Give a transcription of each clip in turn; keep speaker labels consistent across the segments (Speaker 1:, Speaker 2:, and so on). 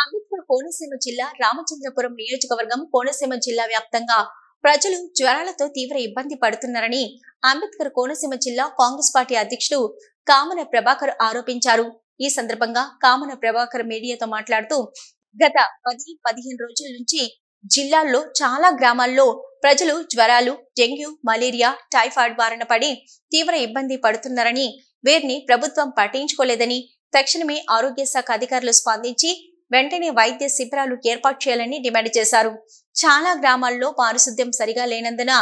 Speaker 1: అంబేద్కర్ కోనసీమ జిల్లా రామచంద్రపురం నియోజకవర్గం కోనసీమ జిల్లా వ్యాప్తంగా ప్రజలు జ్వరాలతో తీవ్ర ఇబ్బంది పడుతున్నారని అంబేద్కర్ కోనసీమ జిల్లా కాంగ్రెస్ పార్టీ అధ్యక్షుడు కామన ప్రభాకర్ ఆరోపించారు. ఈ సందర్భంగా కామన ప్రభాకర్ మీడియాతో మాట్లాడుతూ గత 10-15 రోజుల నుంచి జిల్లాల్లో చాలా గ్రామాల్లో ప్రజలు జ్వరాలు, డెంగ్యూ, మలేరియా, టైఫాయిడ్ బారిన పడి తీవ్ర ఇబ్బంది పడుతున్నారని, వీరిని ప్రభుత్వం పట్టించుకోలేదని, తక్షణమే ఆరోగ్య శాఖ అధికారులు స్పందించి వెంటనే వైద్య శిబిరాలు ఏర్పాటు చేయాలని డిమాండ్ చేశారు. చాలా గ్రామాల్లో పారిశుద్ధ్యం సరిగా లేనందున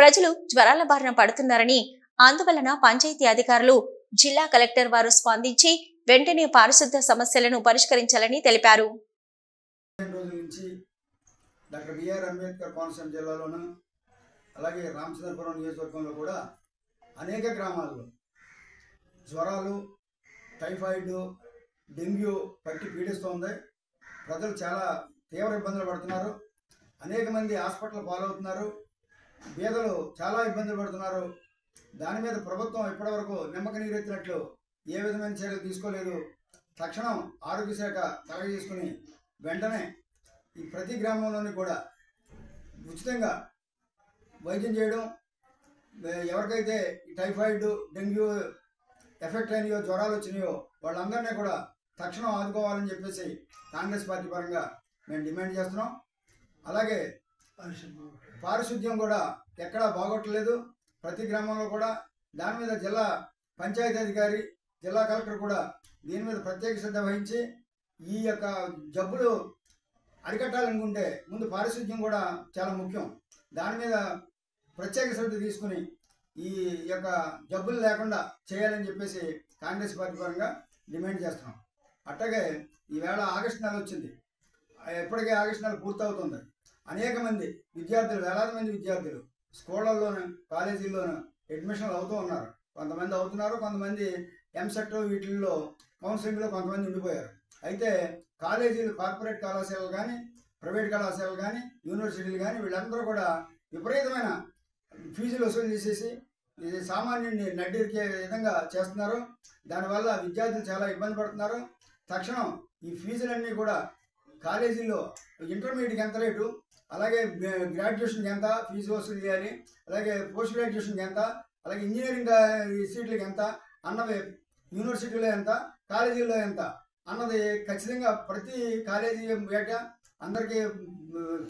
Speaker 1: ప్రజలు జ్వరాల బారిన పడుతున్నారని, అందువలన పంచాయతీ అధికారులు, జిల్లా కలెక్టర్ వారు స్పందించి వెంటనే పారిశుద్ధ్య సమస్యలను పరిష్కరించాలని తెలిపారు.
Speaker 2: డాక్టర్ బిఆర్ అంబేద్కర్ కోనసీమ జిల్లాలోను అలాగే రామచంద్రపురం నియోజకవర్గంలో కూడా అనేక గ్రామాల్లో జ్వరాలు, టైఫాయిడ్, డెంగ్యూ పట్టి పీడిస్తోంది. ప్రజలు చాలా తీవ్ర ఇబ్బందులు పడుతున్నారు. అనేక మంది హాస్పిటల్ పాలవుతున్నారు. పేదలు చాలా ఇబ్బందులు పడుతున్నారు. దాని మీద ప్రభుత్వం ఇప్పటివరకు నిమ్మక నీరెత్తినట్లు ఏ విధమైన చర్యలు తీసుకోలేదు. తక్షణం ఆరోగ్య శాఖ కలగజేసుకుని వెంటనే ఈ ప్రతి గ్రామంలోని కూడా ఉచితంగా వైద్యం చేయడం, ఎవరికైతే ఈ టైఫాయిడ్, డెంగ్యూ ఎఫెక్ట్ అయినాయో, జ్వరాలు వచ్చినాయో వాళ్ళందరినీ కూడా తక్షణం ఆదుకోవాలని చెప్పేసి కాంగ్రెస్ పార్టీ పరంగా మేము డిమాండ్ చేస్తున్నాం. అలాగే పారిశుద్ధ్యం కూడా ఎక్కడా బాగోట్లేదు. ప్రతి గ్రామంలో కూడా దాని మీద జిల్లా పంచాయతీ అధికారి, జిల్లా కలెక్టర్ కూడా దీని మీద ప్రత్యేక శ్రద్ధ వహించి ఈ యొక్క జబ్బులు అరికట్టాలనుకుంటే ముందు పారిశుద్ధ్యం కూడా చాలా ముఖ్యం. దాని మీద ప్రత్యేక శ్రద్ధ తీసుకుని ఈ యొక్క జబ్బులు లేకుండా చేయాలని చెప్పేసి కాంగ్రెస్ పార్టీ పరంగా డిమాండ్ చేస్తున్నాం. అట్లాగే ఈవేళ ఆగస్టు నెల వచ్చింది. ఎప్పటికే ఆగస్టు నెల పూర్తవుతుంది. అనేక మంది విద్యార్థులు, వేలాది మంది విద్యార్థులు స్కూళ్ళల్లోనూ కాలేజీల్లోనూ అడ్మిషన్లు అవుతూ ఉన్నారు. కొంతమంది అవుతున్నారు, కొంతమంది ఎంసెట్ వీటిల్లో కౌన్సిలింగ్లో కొంతమంది ఉండిపోయారు. అయితే కాలేజీలు, కార్పొరేట్ కళాశాలలు కానీ, ప్రైవేట్ కళాశాలలు కానీ, యూనివర్సిటీలు కానీ వీళ్ళందరూ కూడా విపరీతమైన ఫీజులు వసూలు చేసేసి సామాన్యుడిని నడ్డిరికే విధంగా చేస్తున్నారు. దానివల్ల విద్యార్థులు చాలా ఇబ్బంది పడుతున్నారు. తక్షణం ఈ ఫీజులన్నీ కూడా కాలేజీల్లో ఇంటర్మీడియట్కి ఎంత రేటు, అలాగే గ్రాడ్యుయేషన్కి ఎంత ఫీజు వసూలు చేయాలి, అలాగే పోస్ట్ గ్రాడ్యుయేషన్కి ఎంత, అలాగే ఇంజనీరింగ్ సీట్లకి ఎంత అన్నది, యూనివర్సిటీలో ఎంత, కాలేజీల్లో ఎంత అన్నది ఖచ్చితంగా ప్రతి కాలేజీ బయట అందరికీ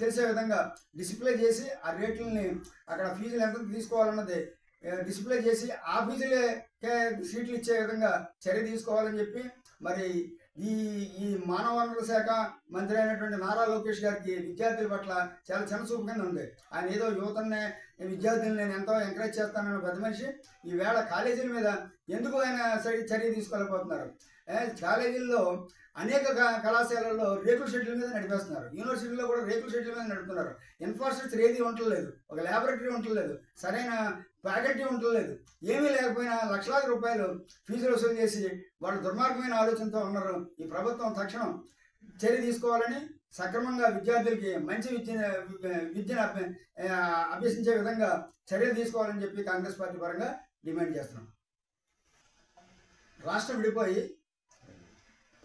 Speaker 2: తెలిసే విధంగా డిస్ప్లే చేసి ఆ రేట్లని, అక్కడ ఫీజులు ఎంత తీసుకోవాలన్నది డిస్ప్లే చేసి ఆ ఫీజులకే సీట్లు ఇచ్చే విధంగా చర్య తీసుకోవాలని చెప్పి మరి ఈ మానవ వనరుల శాఖ మంత్రి అయినటువంటి నారా లోకేష్ గారికి విద్యార్థుల పట్ల చాలా చిన్నచూపు కింద ఉంది. ఆయన ఏదో యువతనే, విద్యార్థులను నేను ఎంతో ఎంకరేజ్ చేస్తానన్న పెద్ద మనిషి ఈవేళ కాలేజీల మీద ఎందుకు ఆయన చర్య తీసుకోలేకపోతున్నారు? కాలేజీల్లో అనేక కళాశాలల్లో రేకుల షెడ్ల మీద నడిపేస్తున్నారు. యూనివర్సిటీలో కూడా రేకుల షెడ్ల మీద నడుపుతున్నారు. ఇన్ఫ్రాస్ట్రక్చర్ ఏది ఉండలేదు, ఒక ల్యాబొరేటరీ ఉండలేదు, సరైన ఫ్యాకల్టీ ఉండలేదు. ఏమీ లేకపోయినా లక్షలాది రూపాయలు ఫీజులు వసూలు చేసి వాళ్ళు దుర్మార్గమైన ఆలోచనతో ఉన్నారు. ఈ ప్రభుత్వం తక్షణం చర్య తీసుకోవాలని, సక్రమంగా విద్యార్థులకి మంచి విద్యను అభ్యసించే విధంగా చర్యలు తీసుకోవాలని చెప్పి కాంగ్రెస్ పార్టీ పరంగా డిమాండ్ చేస్తున్నాం. రాష్ట్రం విడిపోయి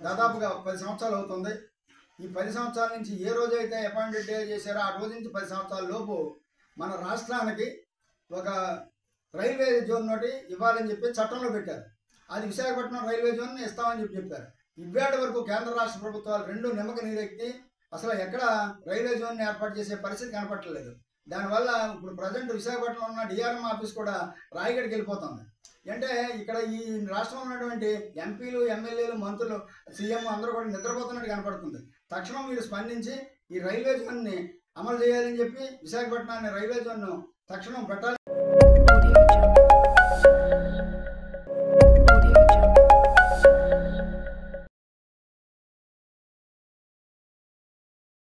Speaker 2: దాదాపుగా 10 సంవత్సరాలు అవుతుంది. ఈ 10 సంవత్సరాల నుంచి ఏ రోజైతే అపాయింటెడ్ డే చేశారో ఆ రోజు నుంచి 10 సంవత్సరాల లోపు మన రాష్ట్రానికి ఒక రైల్వే జోన్ నోటి ఇవ్వాలని చెప్పి చట్టంలో పెట్టారు. అది విశాఖపట్నం రైల్వే జోన్ ఇస్తామని చెప్పారు. ఇవాటి వరకు కేంద్ర రాష్ట్ర ప్రభుత్వాలు రెండు నిమ్మక నీరెత్తి అసలు ఎక్కడ రైల్వే జోన్ ఏర్పాటు చేసే పరిస్థితి కనపట్టలేదు. దానివల్ల ఇప్పుడు ప్రజెంట్ విశాఖపట్నంలో ఉన్న డిఆర్ఎం ఆఫీస్ కూడా రాయగఢకి వెళ్ళిపోతుంది. అంటే ఇక్కడ ఈ రాష్ట్రంలో ఉన్నటువంటి ఎంపీలు, ఎమ్మెల్యేలు, మంత్రులు, సీఎం అందరూ కూడా నిద్రపోతున్నట్టు కనపడుతుంది. తక్షణం మీరు స్పందించి ఈ రైల్వే జోన్ని అమలు చేయాలని చెప్పి విశాఖపట్నాన్ని రైల్వే జోన్ను తక్షణం పెట్టాలి.